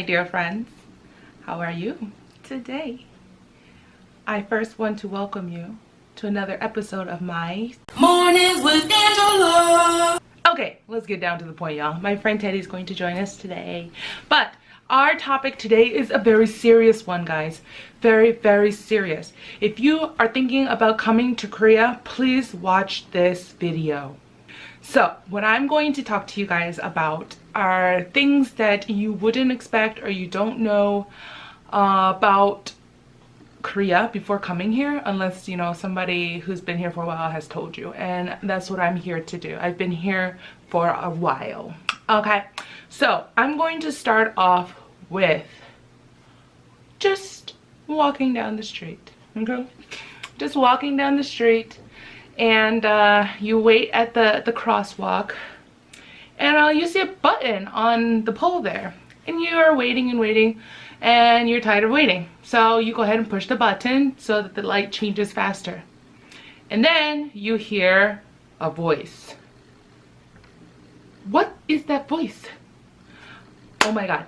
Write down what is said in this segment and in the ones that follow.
my dear friends. How are you today? I first want to welcome you to another episode of my Mornings with Angela. Okay, let's get down to the point, y'all. My friend Teddy's going to join us today. But our topic today is a very serious one, guys. Very, very serious. If you are thinking about coming to Korea, please watch this video. So, what I'm going to talk to you guys about are things that you wouldn't expect or you don't know about Korea before coming here, unless, you know, somebody who's been here for a while has told you. And that's what I'm here to do. I've been here for a while. Okay, so I'm going to start off with just walking down the street. Okay, just walking down the street, and you wait at the crosswalk, and you see a button on the pole there, and you are waiting and waiting, and you're tired of waiting, so you go ahead and push the button so that the light changes faster. And then you hear a voice. What is that voice? Oh my god,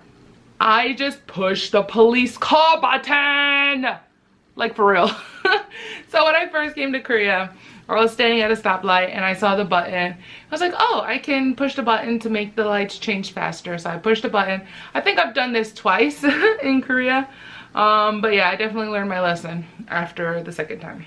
I just pushed the police call button! Like, for real. So when I first came to Korea, I was standing at a stoplight and I saw the button. I was like, oh, I can push the button to make the lights change faster. So I pushed the button. I think I've done this twice in Korea. But yeah, I definitely learned my lesson after the second time.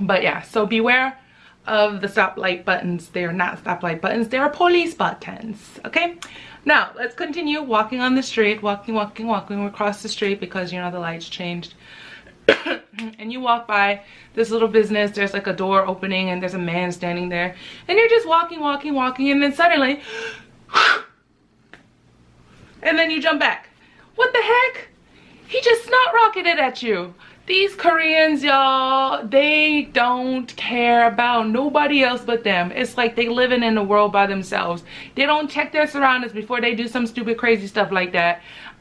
But yeah, so beware of the stoplight buttons. They are not stoplight buttons. They are police buttons. Okay? Now, let's continue walking on the street. Walking. We cross the street because, you know, the lights changed. And you walk by this little business. There's like a door opening and there's a man standing there, and you're just walking, and then suddenly and then you jump back. What the heck? He just snot rocketed at you. These Koreans, y'all, they don't care about nobody else but them. It's like they living in the world by themselves. They don't check their surroundings before they do some stupid crazy stuff like that.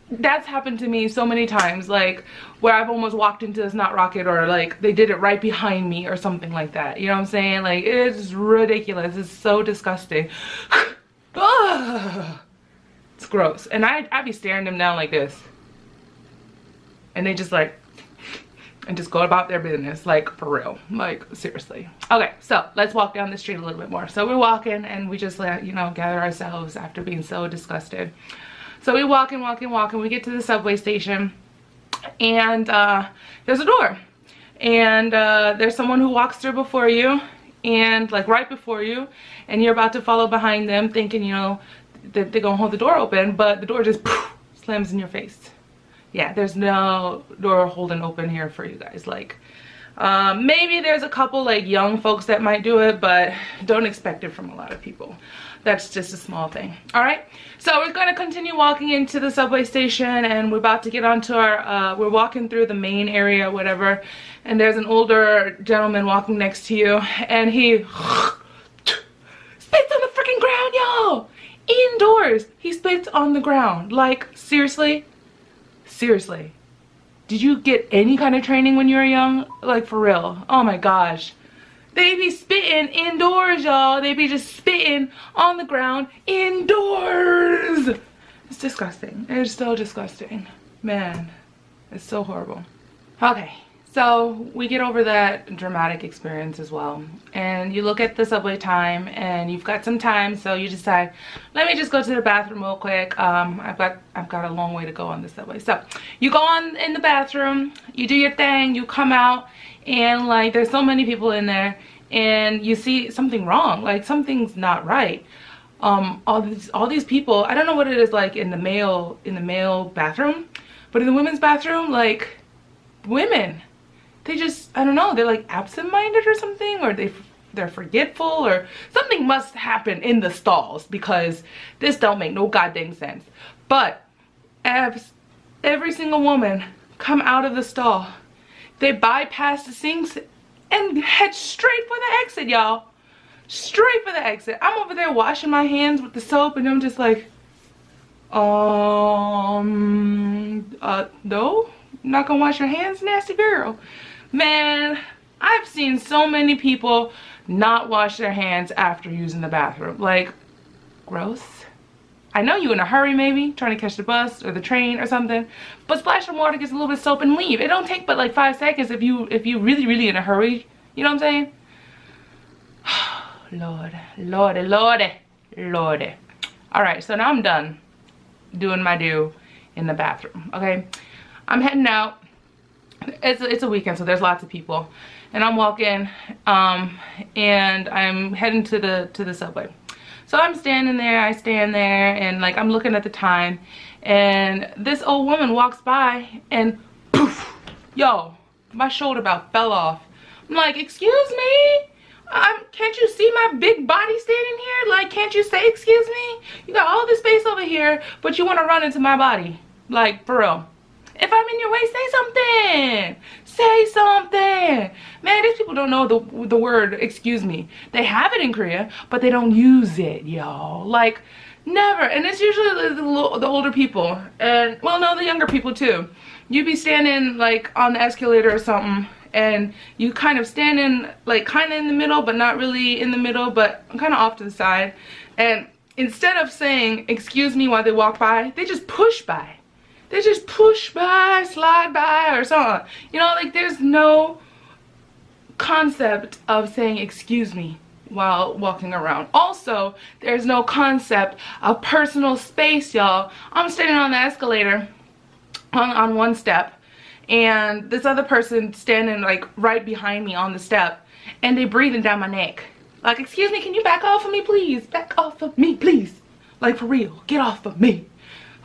That's happened to me so many times, like where I've almost walked into this snot rocket, or like they did it right behind me or something like that. You know what I'm saying? Like, it's ridiculous. It's so disgusting. It's gross. And I'd be staring them down like this, and they just like, and just go about their business, like, for real, like, seriously. Okay, so let's walk down the street a little bit more. So we're walking and we just like, you know, gather ourselves after being so disgusted. So we walking, we get to the subway station, and there's a door, and there's someone who walks through before you, and like right before you, and you're about to follow behind them thinking, you know, that they're gonna hold the door open, but the door just slams in your face. Yeah, there's no door holding open here for you guys. Like, maybe there's a couple like young folks that might do it, but don't expect it from a lot of people. That's just a small thing. All right, so we're gonna continue walking into the subway station, and we're about to get onto our we're walking through the main area, whatever, and there's an older gentleman walking next to you, and he spits on the freaking ground, y'all. Indoors, he spits on the ground. Like, seriously, did you get any kind of training when you were young? Like, for real? Oh my gosh. They be spitting indoors, y'all. They be just spitting on the ground indoors. It's disgusting. It's so disgusting. Man, it's so horrible. Okay, so we get over that dramatic experience as well. And you look at the subway time, and you've got some time, so you decide, let me just go to the bathroom real quick. I've got a long way to go on the subway. So you go on in the bathroom, you do your thing, you come out, and like there's so many people in there, and you see something wrong, like something's not right. All these people, I don't know what it is like in the male bathroom, but in the women's bathroom, like, women, they just, I don't know, they're like absent-minded or something, or they're forgetful, or something must happen in the stalls, because this don't make no goddamn sense. But as every single woman come out of the stall, they bypass the sinks and head straight for the exit, y'all. Straight for the exit. I'm over there washing my hands with the soap, and I'm just like, no? Not gonna wash your hands, nasty girl? Man, I've seen so many people not wash their hands after using the bathroom. Like, gross. I know you in a hurry maybe, trying to catch the bus or the train or something, but splash some water, get a little bit of soap and leave. It don't take but like 5 seconds if you really in a hurry. You know what I'm saying? Lord, lordy, lordy, lordy. All right, so now I'm done doing my do in the bathroom, okay? I'm heading out. It's a weekend, so there's lots of people. And I'm walking, and I'm heading to the subway. So I'm standing there, I stand there, and like I'm looking at the time, and this old woman walks by, and poof, yo, my shoulder about fell off. I'm like, excuse me? Can't you see my big body standing here? Like, can't you say excuse me? You got all this space over here, but you want to run into my body. Like, for real. If I'm in your way, say something. Say something. Man, these people don't know the word excuse me. They have it in Korea, but they don't use it, y'all. Like, never. And it's usually the older people. And, well, no, the younger people, too. You'd be standing, like, on the escalator or something, and you kind of stand in, like, kind of in the middle, but not really in the middle, but kind of off to the side. And instead of saying, excuse me, while they walk by, they just push by. They just push by, slide by, or something. You know, like, there's no concept of saying excuse me while walking around. Also, there's no concept of personal space, y'all. I'm standing on the escalator on one step, and this other person standing like right behind me on the step, and they breathing down my neck. Like, excuse me, can you back off of me, please? Back off of me, please. Like, for real, get off of me.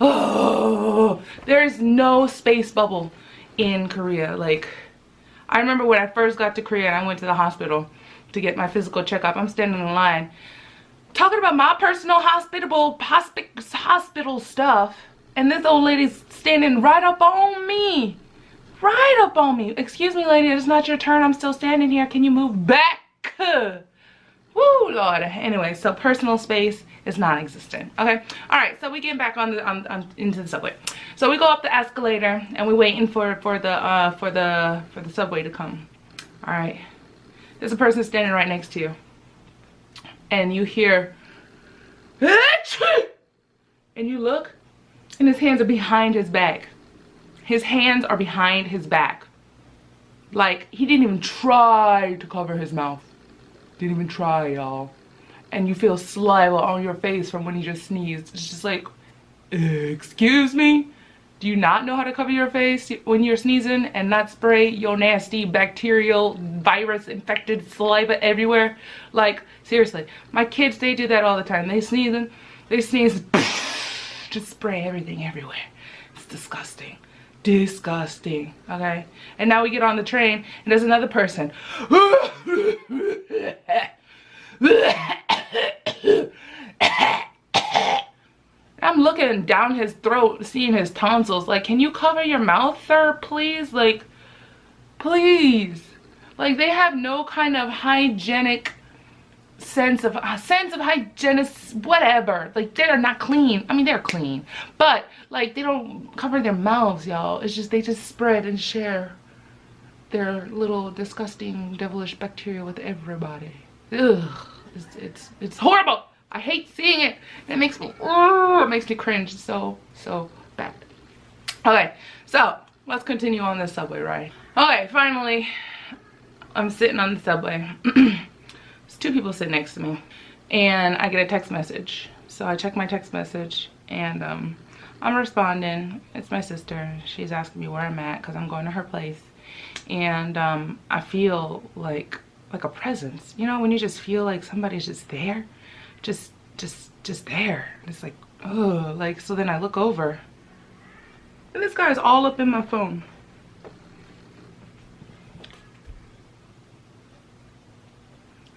Oh, there's no space bubble in Korea. Like, I remember when I first got to Korea and I went to the hospital to get my physical checkup. I'm standing in line talking about my personal hospital stuff, and this old lady's standing right up on me. Right up on me. Excuse me, lady, it's not your turn. I'm still standing here. Can you move back? Woo, Lord. Anyway, so personal space is non-existent. Okay. All right. So we get back into the subway. So we go up the escalator and we're waiting for the subway to come. All right. There's a person standing right next to you, and you hear, and you look, and his hands are behind his back. His hands are behind his back. Like, he didn't even try to cover his mouth. Didn't even try, y'all. And you feel saliva on your face from when he just sneezed. It's just like, excuse me? Do you not know how to cover your face when you're sneezing and not spray your nasty bacterial virus infected saliva everywhere? Like, seriously, my kids, they do that all the time. They sneeze, just spray everything everywhere. It's disgusting. Disgusting. Okay, and now we get on the train and there's another person. I'm looking down his throat, seeing his tonsils. Like, can you cover your mouth, sir, please? Like, please. Like, they have no kind of hygienic sense of hygienic, whatever. Like, they're not clean. I mean, they're clean, but like, they don't cover their mouths, y'all. It's just, they just spread and share their little disgusting devilish bacteria with everybody. Ugh, it's horrible. I hate seeing it. It makes me cringe so bad. Okay, so let's continue on this subway ride. Okay, finally, I'm sitting on the subway. There's two people sitting next to me, and I get a text message. So I check my text message, and I'm responding. It's my sister. She's asking me where I'm at because I'm going to her place, and I feel like a presence. You know, when you just feel like somebody's just there, just there. And it's like, oh, like, so then I look over, and this guy's all up in my phone.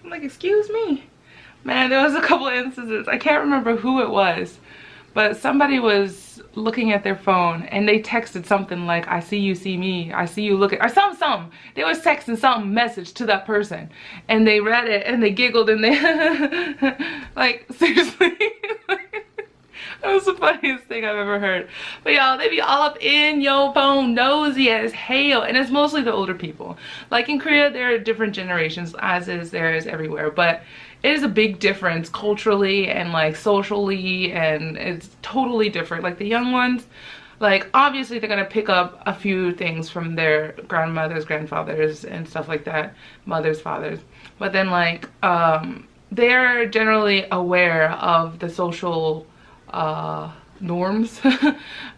I'm like, excuse me. Man, there was a couple of instances. I can't remember who it was, but somebody was looking at their phone and they texted something like, I see you see me, I see you looking, or something. They was texting some message to that person, and they read it and they giggled and they like, seriously. That was the funniest thing I've ever heard. But y'all, they be all up in your phone, nosy as hell. And it's mostly the older people. Like in Korea, there are different generations, as is there is everywhere. But it is a big difference culturally and like socially, and it's totally different. Like the young ones, like obviously they're gonna pick up a few things from their grandmothers, grandfathers, and stuff like that, mothers, fathers. But then like they're generally aware of the social norms,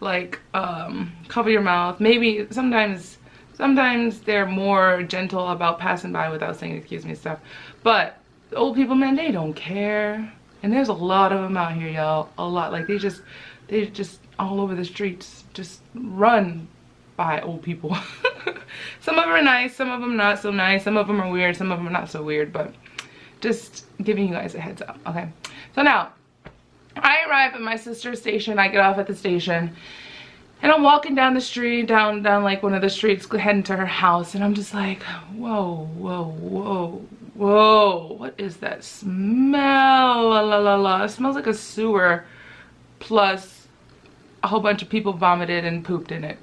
like cover your mouth. Maybe sometimes they're more gentle about passing by without saying excuse me and stuff. But the old people, man, they don't care. And there's a lot of them out here, y'all. A lot. Like they just all over the streets, just run by old people. Some of them are nice, some of them not so nice, some of them are weird, some of them are not so weird, but just giving you guys a heads up. Okay, so now I arrive at my sister's station. I get off at the station and I'm walking down the street, down like one of the streets, heading to her house, and I'm just like, whoa, whoa, whoa, whoa, what is that smell? La la la la. It smells like a sewer plus a whole bunch of people vomited and pooped in it.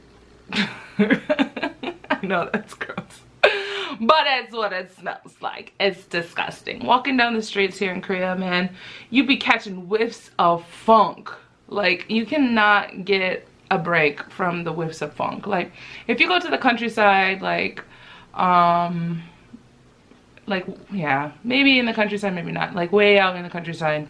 I know that's gross, but that's what it smells like. It's disgusting. Walking down the streets here in Korea, man, you be catching whiffs of funk. Like you cannot get a break from the whiffs of funk. Like if you go to the countryside, like yeah, maybe in the countryside, maybe not, like way out in the countryside,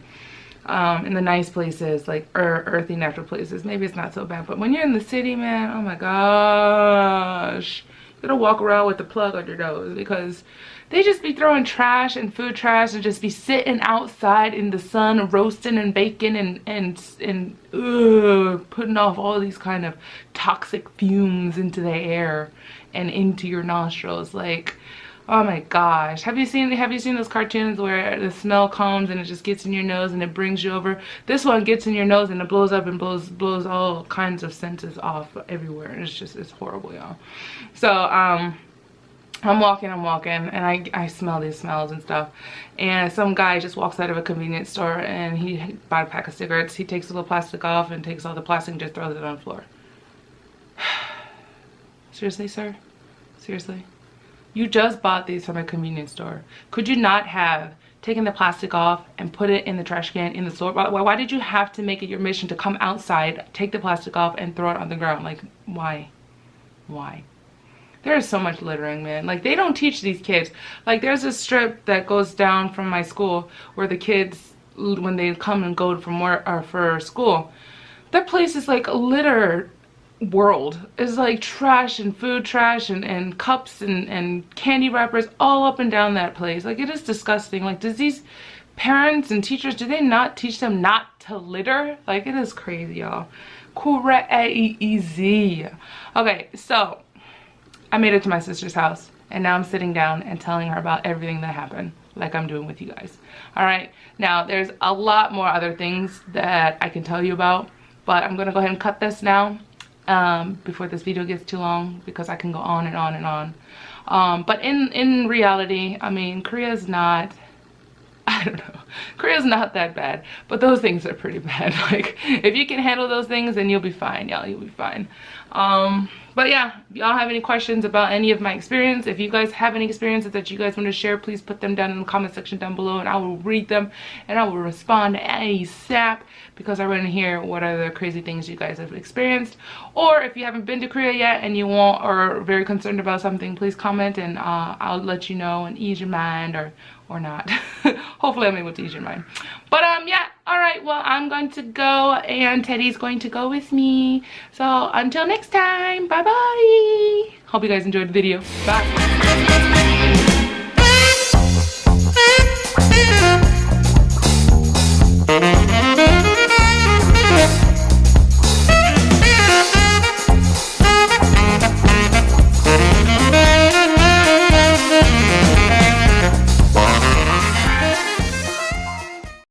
in the nice places, like earthy natural places, maybe it's not so bad. But when you're in the city, man, oh my gosh, you gotta walk around with the plug on your nose, because they just be throwing trash and food trash and just be sitting outside in the sun roasting and baking and putting off all these kind of toxic fumes into the air and into your nostrils. Like, oh my gosh, have you seen those cartoons where the smell comes and it just gets in your nose and it brings you over? This one gets in your nose and it blows up and blows all kinds of senses off everywhere, and it's horrible, y'all. So I'm walking and I smell these smells and stuff, and some guy just walks out of a convenience store and he bought a pack of cigarettes. He takes a little plastic off and takes all the plastic and just throws it on the floor. Seriously, sir? Seriously? You just bought these from a convenience store. Could you not have taken the plastic off and put it in the trash can in the store? Why did you have to make it your mission to come outside, take the plastic off, and throw it on the ground? Like, why? Why? There is so much littering, man. Like, they don't teach these kids. Like, there's a strip that goes down from my school where the kids, when they come and go from work or for school, that place is like a litter world. It's like trash and food trash and cups and candy wrappers all up and down that place. Like, it is disgusting. Like, does these parents and teachers, do they not teach them not to litter? Like, it is crazy, y'all. Crazy. Okay, so I made it to my sister's house, and now I'm sitting down and telling her about everything that happened, like I'm doing with you guys. All right, now there's a lot more other things that I can tell you about, but I'm gonna go ahead and cut this now before this video gets too long, because I can go on and on and on. But in reality, I mean, Korea's not, I don't know, Korea's not that bad, but those things are pretty bad. Like, if you can handle those things, then you'll be fine, y'all. You'll be fine. But yeah, if y'all have any questions about any of my experience, if you guys have any experiences that you guys want to share, please put them down in the comment section down below, and I will read them and I will respond ASAP, because I want to hear what other crazy things you guys have experienced. Or if you haven't been to Korea yet and you want, or are very concerned about something, please comment, and I'll let you know and ease your mind, or not. Hopefully I'm able to ease your mind. But yeah, all right, well, I'm going to go, and Teddy's going to go with me. So until next time, bye bye. Hope you guys enjoyed the video. Bye.